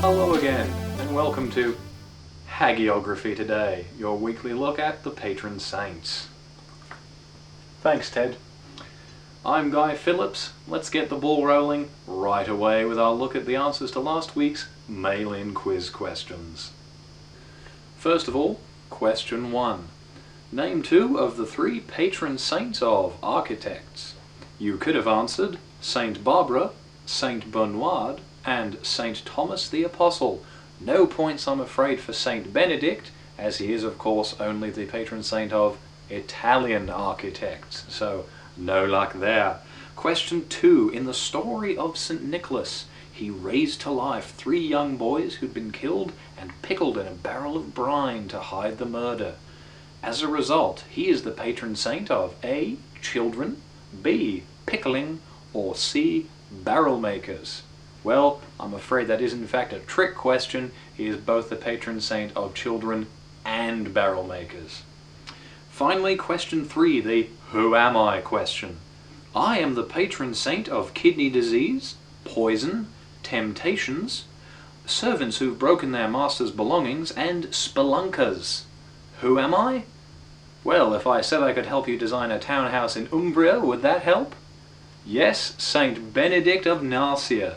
Hello again, and welcome to Hagiography Today, your weekly look at the patron saints. Thanks, Ted. I'm Guy Phillips. Let's get the ball rolling right away with our look at the answers to last week's mail-in quiz questions. First of all, question 1. Name 2 of the 3 patron saints of architects. You could have answered Saint Barbara, Saint Bernard, and Saint Thomas the Apostle. No points, I'm afraid, for Saint Benedict, as he is, of course, only the patron saint of Italian architects, so no luck there. Question 2. In the story of St. Nicholas, he raised to life 3 young boys who'd been killed and pickled in a barrel of brine to hide the murder. As a result, he is the patron saint of A. Children, B. Pickling, or C. Barrel makers. Well, I'm afraid that is in fact a trick question. He is both the patron saint of children and barrel makers. Finally, question 3, the Who am I question. I am the patron saint of kidney disease, poison, temptations, servants who've broken their master's belongings, and spelunkers. Who am I? Well, if I said I could help you design a townhouse in Umbria, would that help? Yes, Saint Benedict of Narsia.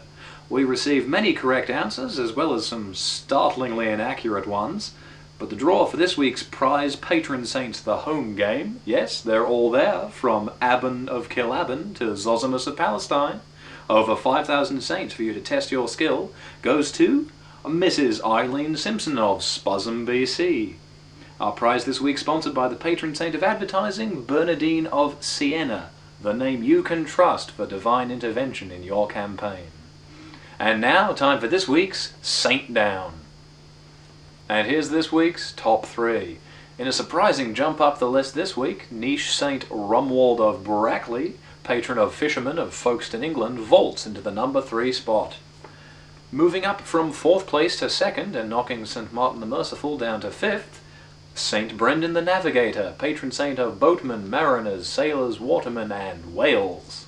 We received many correct answers, as well as some startlingly inaccurate ones. But the draw for this week's prize patron saints the home game, yes, they're all there, from Aben of Kilabin to Zosimus of Palestine, over 5,000 saints for you to test your skill, goes to Mrs. Eileen Simpson of Spuzzum, BC. Our prize this week sponsored by the patron saint of advertising, Bernardine of Siena, the name you can trust for divine intervention in your campaign. And now, time for this week's Saint Down. And here's this week's top 3. In a surprising jump up the list this week, niche Saint Rumwald of Brackley, patron of fishermen of Folkestone, England, vaults into the number 3 spot. Moving up from 4th place to 2nd and knocking St. Martin the Merciful down to 5th, St. Brendan the Navigator, patron saint of boatmen, mariners, sailors, watermen, and whales.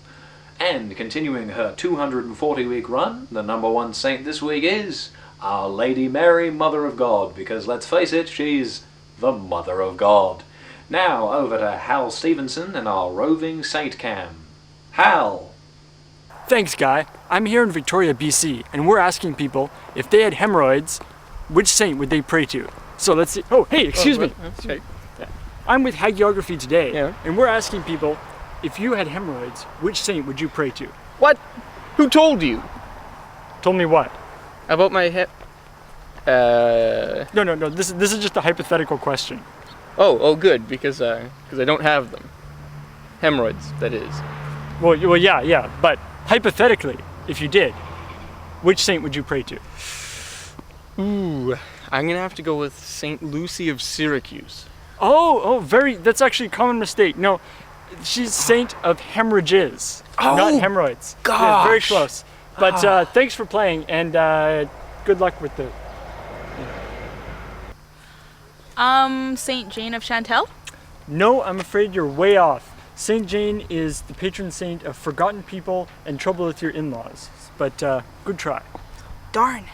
And continuing her 240-week run, the number 1 saint this week is Our Lady Mary, Mother of God, because let's face it, she's the Mother of God. Now over to Hal Stevenson and our roving Saint Cam. Hal! Thanks, Guy. I'm here in Victoria, BC, and we're asking people if they had hemorrhoids, which saint would they pray to? So let's see. Oh, hey, excuse me. Okay. Yeah. I'm with Hagiography Today, Yeah. and we're asking people if you had hemorrhoids, which saint would you pray to? What? Who told you? Told me what? About my hip? No. This is just a hypothetical question. Oh, good, because I don't have them. Hemorrhoids, that is. Well, yeah. But hypothetically, if you did, which saint would you pray to? Ooh, I'm gonna have to go with Saint Lucy of Syracuse. That's actually a common mistake. No, she's saint of hemorrhages, not hemorrhoids. Gosh. Yeah, very close. But thanks for playing, and good luck with the... Saint Jane of Chantal? No, I'm afraid you're way off. Saint Jane is the patron saint of forgotten people and trouble with your in-laws. But good try. Darn.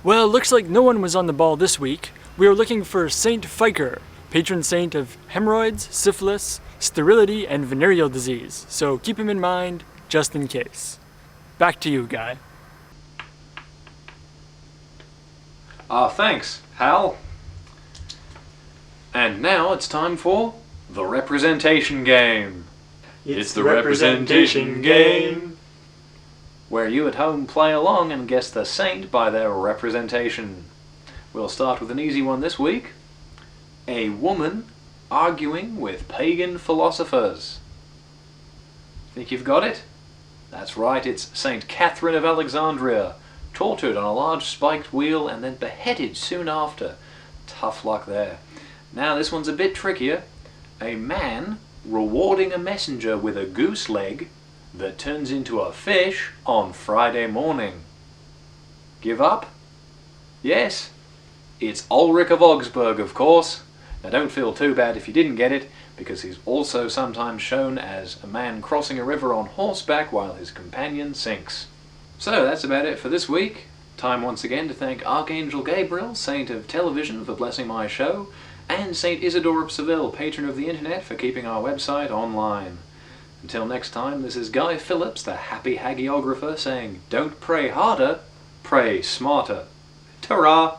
Well, looks like no one was on the ball this week. We are looking for Saint Fiker, patron saint of hemorrhoids, syphilis, sterility, and venereal disease. So keep him in mind, just in case. Back to you, Guy. Thanks, Hal. And now it's time for the representation game. It's the representation game, where you at home play along and guess the saint by their representation. We'll start with an easy one this week. A woman arguing with pagan philosophers. Think you've got it? That's right, it's Saint Catherine of Alexandria, tortured on a large spiked wheel and then beheaded soon after. Tough luck there. Now this one's a bit trickier. A man rewarding a messenger with a goose leg that turns into a fish on Friday morning. Give up? Yes? It's Ulrich of Augsburg, of course. Now don't feel too bad if you didn't get it, because he's also sometimes shown as a man crossing a river on horseback while his companion sinks. So that's about it for this week. Time once again to thank Archangel Gabriel, Saint of Television, for blessing my show, and Saint Isidore of Seville, patron of the internet, for keeping our website online. Until next time, this is Guy Phillips, the happy hagiographer, saying, don't pray harder, pray smarter. Ta-ra!